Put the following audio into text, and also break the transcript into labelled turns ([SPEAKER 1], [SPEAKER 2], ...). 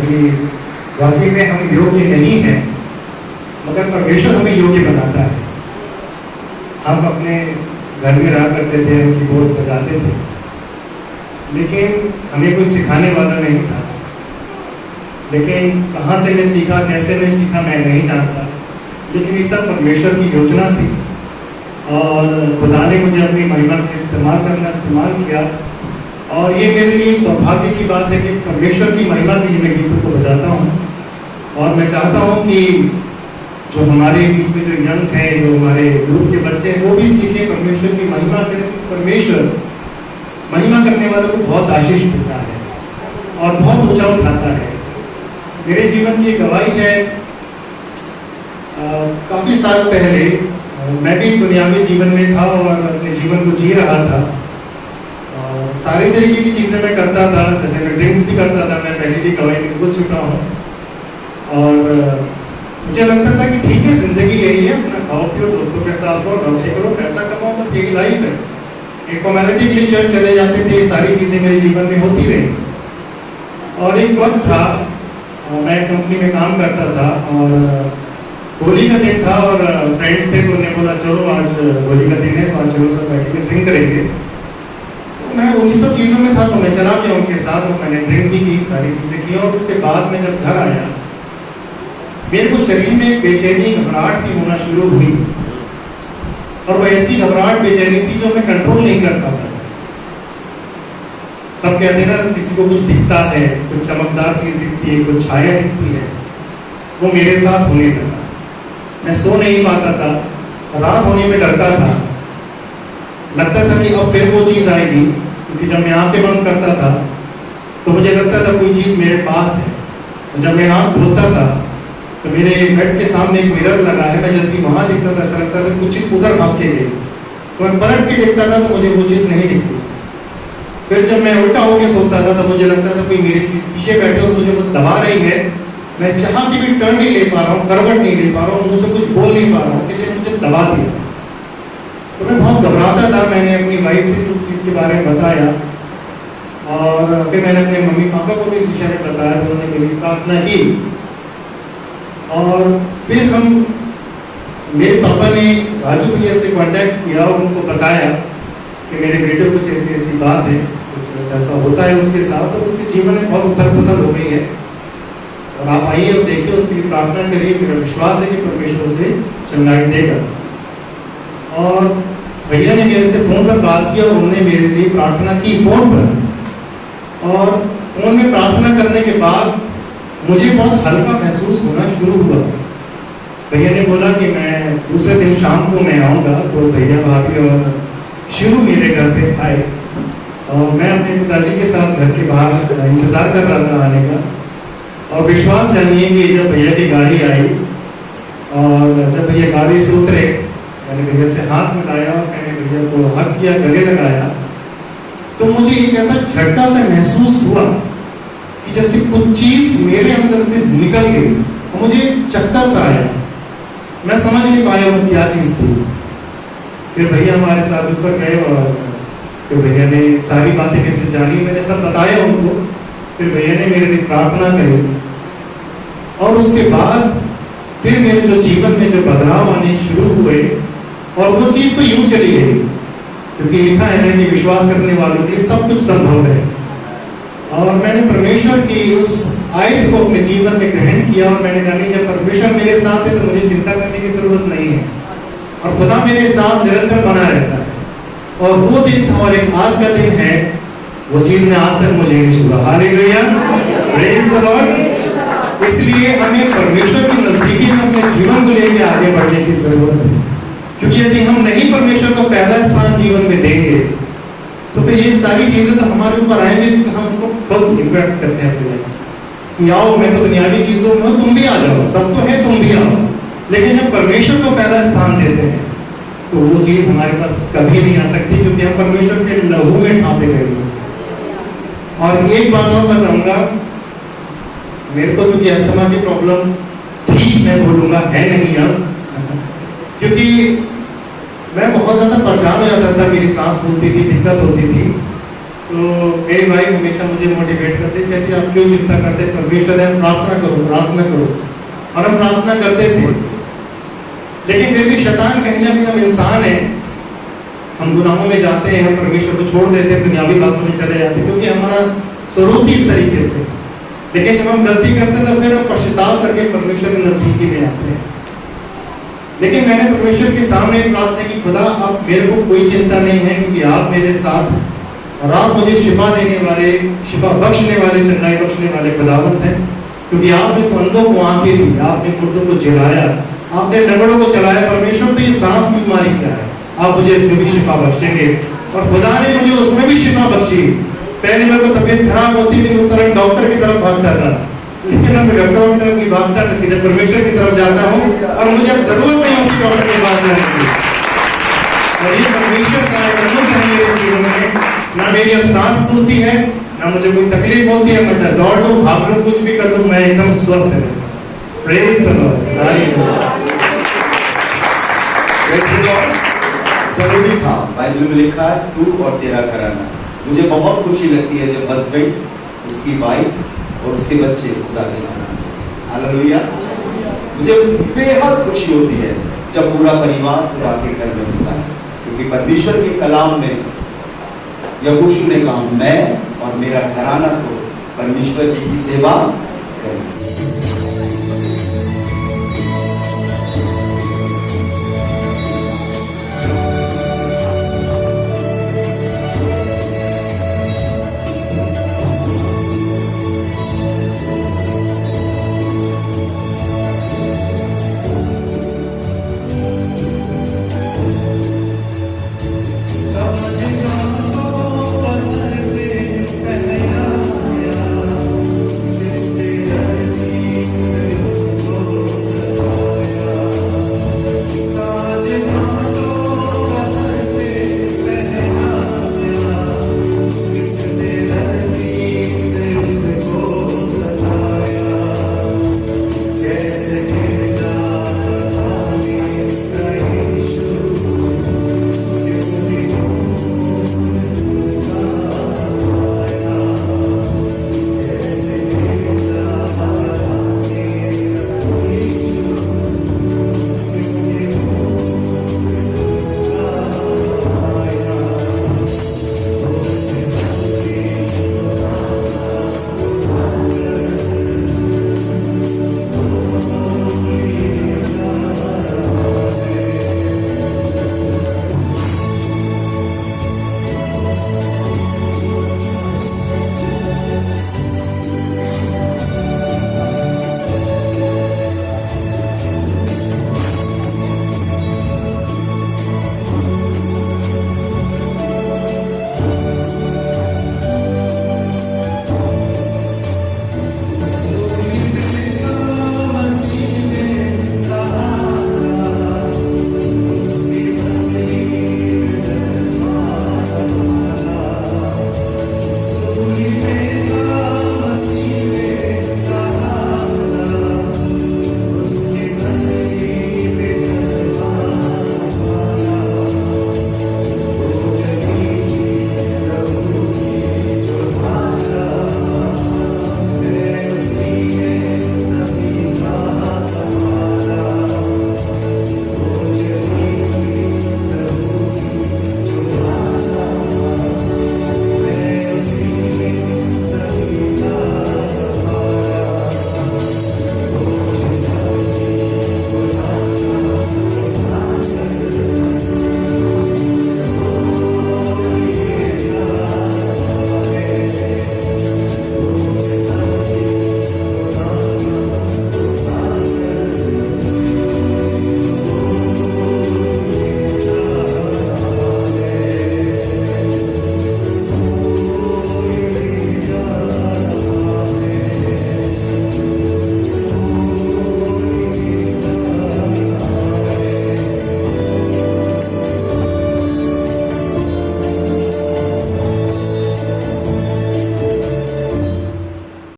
[SPEAKER 1] कि वाकई में हम योग्य नहीं हैं, मगर परमेश्वर हमें योग्य बनाता है। हम अपने घर में रहा करते थे, कीबोर्ड बजाते थे, लेकिन हमें कोई सिखाने वाला नहीं था। लेकिन कहाँ से मैं सीखा, कैसे मैं सीखा, मैं नहीं जानता, लेकिन ये सब परमेश्वर की योजना थी और खुदा ने मुझे अपनी महिमा का इस्तेमाल किया। और ये मेरे लिए एक सौभाग्य की बात है कि परमेश्वर की महिमा के लिए मैं गीतों को बजाता हूँ। और मैं चाहता हूँ कि जो हमारे बीच में जो यंग हैं, जो हमारे ग्रुप के बच्चे हैं, वो भी सीखें, परमेश्वर की महिमा करें। परमेश्वर महिमा करने वालों को बहुत आशीष देता है और बहुत ऊंचा उठाता है। मेरे जीवन की गवाही है, काफी साल पहले मैं भी दुनियावी जीवन में था और अपने जीवन को जी रहा था। सारी तरीके की चीजें मैं करता था, जैसे मैं ड्रिंक्स भी करता था, मैं पहले भी गवाही में बोल चुका हूँ। और मुझे लगता था कि ठीक है, जिंदगी यही है, अपना खाओ पियो, दोस्तों के साथ रहो, नौकरी करो, पैसा कमाओ, बस यही लाइफ है। एक फॉर्मेलिटी के लिए चर्च चले जाते थे, सारी चीजें मेरे जीवन में होती रही। और एक वक्त था, मैं कंपनी में काम करता था और होली का दिन था और फ्रेंड्स थे, तो उन्हें बोला चलो आज होली का दिन है, तो आज चलो सब बैठेंगे, ड्रिंक करेंगे। तो मैं उन सब चीज़ों में था, तो मैं चला गया उनके साथ और मैंने ड्रिंक भी की, सारी चीज़ें की। और उसके बाद में जब घर आया, मेरे को शरीर में बेचैनी, घबराहट सी होना शुरू हुई। और वो ऐसी घबराहट, बेचैनी थी जो मैं कंट्रोल नहीं कर पाता। सब कहते हैं ना, किसी को कुछ दिखता है, कुछ चमकदार चीज दिखती है, कुछ छाया दिखती है, वो मेरे साथ होने लगा। मैं सो नहीं पाता था, रात होने में डरता था, लगता था कि अब फिर वो चीज आएगी। क्योंकि जब मैं आंखें बंद करता था तो मुझे लगता था कोई चीज मेरे पास है। और जब मैं आंख खोलता था तो मेरे बेड के सामने एक मिरर लगा है, मैं जैसे वहां दिखता था, ऐसा लगता था कुछ चीज उधर भाग के गई। तो मैं पलट के देखता था तो मुझे वो चीज नहीं दिखती। फिर जब मैं उल्टा होकर सोता था तो मुझे लगता था कोई मेरी चीज पीछे बैठे और मुझे कुछ दबा रही है। मैं जहां की भी टर्न नहीं ले पा रहा हूँ, करवट नहीं ले पा रहा हूँ, मुझसे कुछ बोल नहीं पा रहा हूँ, किसी ने मुझे दबा दिया। तो मैं बहुत घबराता था। मैंने अपनी वाइफ से उस चीज के बारे में बताया और फिर मैंने अपने मम्मी पापा को भी इस विषय में बताया, तो उन्होंने मेरी प्रार्थना की। और फिर मेरे पापा ने राजू भैया से कांटेक्ट किया और उनको बताया कि मेरे बेटे को कुछ ऐसी ऐसी बात है, कुछ ऐसा होता है उसके साथ, और उसके जीवन में बहुत उथल पुथल हो गई है। और आप आइए और देखिए, उसके लिए प्रार्थना करिए। मेरा विश्वास है कि परमेश्वर उसे चंगाई देगा। और भैया ने मेरे से फोन पर बात की और उन्होंने मेरे लिए प्रार्थना की फोन पर। और फोन में प्रार्थना करने के बाद मुझे बहुत हल्का महसूस होना शुरू हुआ। भैया ने बोला कि मैं दूसरे दिन शाम को मैं आऊँगा। तो भैया, भाभी और शिव मेरे घर पे आए और मैं अपने पिताजी के साथ घर के बाहर इंतजार कर रहा था आने का। और विश्वास जानिए कि जब भैया की गाड़ी आई और जब भैया गाड़ी से उतरे, मैंने भैया से हाथ मिलाया और मैंने भैया को हक किया, गले लगाया, तो मुझे एक ऐसा झटका सा महसूस हुआ कि जैसे कुछ चीज मेरे अंदर से निकल गई और मुझे चक्कर सा आया। मैं समझ नहीं पाया वो क्या चीज थी। फिर भैया हमारे साथ ऊपर गए और फिर भैया ने सारी बातें मेरे से जानी, मैंने सब बताया उनको। फिर भैया ने मेरे लिए प्रार्थना करी और उसके बाद फिर मेरे जो जीवन में जो बदलाव आने शुरू हुए और वो चीज तो यूं चली गई, क्योंकि लिखा है ना कि विश्वास करने वालों के लिए सब कुछ संभव है। और मैंने परमेश्वर की उस आयत को अपने जीवन में ग्रहण किया और मैंने कहा जब परमेश्वर मेरे साथ है तो मुझे चिंता करने की जरूरत नहीं है और खुदा मेरे साथ निरंतर बना रहता है। और वो दिन था और एक आज का दिन है, वो चीज ने आज तक मुझे नहीं छुआ। Hallelujah, praise the Lord. इसलिए हमें परमेश्वर की नजदीकी में अपने जीवन को लेकर आगे बढ़ने की जरूरत है, क्योंकि यदि हम नहीं परमेश्वर को पहला स्थान जीवन में देंगे तो फिर ये सारी चीजें तो हमारे ऊपर आएंगे, क्योंकि हम उनको खुद इम्पैक्ट करते हैं कि आओ मैं तो दुनियावी चीजों में, तुम भी आ जाओ, सब तो है, तुम भी आओ। लेकिन जब परमेश्वर को पहला स्थान देते हैं तो वो चीज हमारे पास कभी नहीं आ सकती, क्योंकि हम परमेश्वर के लहू में ढांपे गए। और एक बात और बताऊंगा, मेरे को क्योंकि अस्थमा की प्रॉब्लम थी, मैं बोलूंगा है नहीं अब, क्योंकि मैं बहुत ज्यादा परेशान हो जाता था, मेरी सांस फूलती थी, दिक्कत होती थी। तो मेरी वाइफ हमेशा मुझे मोटिवेट करती, कहती आप क्यों चिंता करते, परमेश्वर है, प्रार्थना करो प्रार्थना करो। और हम प्रार्थना करते थे, लेकिन फिर भी शैतान कहीं ना कहीं, हम इंसान हैं, हम गुनाहों में जाते हैं, हम परमेश्वर को छोड़ देते हैं, दुनियावी बातों में चले जाते हैं, क्योंकि हमारा स्वरूप ही इस तरीके से। लेकिन जब हम गलती करते हैं तो फिर हम पश्चाताप करके परमेश्वर के नजदीकी में आते हैं। लेकिन मैंने परमेश्वर के सामने प्रार्थना की, खुदा अब मेरे को कोई चिंता नहीं है, क्योंकि आप मेरे साथ, और आप मुझे शिफा देने वाले, शिफा बख्शने वाले, चंगाई बख्शने वाले खुदावंत हैं। क्योंकि आपने तो अंधों को आंखें दी, आपने मुर्दों को जिलाया, आपने लंगड़ों को चलाया। परमेश्वर, तो ये सांस की बीमारी क्या है, आप मुझे इसमें भी शिफा बख्शेंगे। और खुदा ने मुझे उसमें भी शिफा बख्शी। पहले मेरे को तबीयत खराब होती थी तो तुरंत डॉक्टर की तरफ भागता था, लेकिन अब डॉक्टरों की तरफ नहीं भागता, मैं सीधे परमेश्वर की तरफ जाता हूँ, और मुझे अब जरूरत नहीं होती डॉक्टर के पास जाने की। और ये परमेश्वर का एक अनुग्रह है मेरे जीवन में। ना मेरी अब सांस टूटती है, ना मुझे कोई तकलीफ होती है, मैं चाहे दौड़ लूं, भाग लूं, कुछ भी कर लूं, मैं एकदम स्वस्थ रहता हूं। Praise the Lord.
[SPEAKER 2] जरूरी था, बाइबल में लिखा है तू और तेरा घराना। मुझे बहुत खुशी लगती है जब हस्बैंड, उसकी वाइफ और उसके बच्चे खुदा के नाम, हालेलुया। मुझे बेहद खुशी होती है जब पूरा परिवार खुदा के घर में होता है, क्योंकि परमेश्वर के कलाम में यहोशू ने कहा, मैं और मेरा घराना तो परमेश्वर की सेवा करेंगे।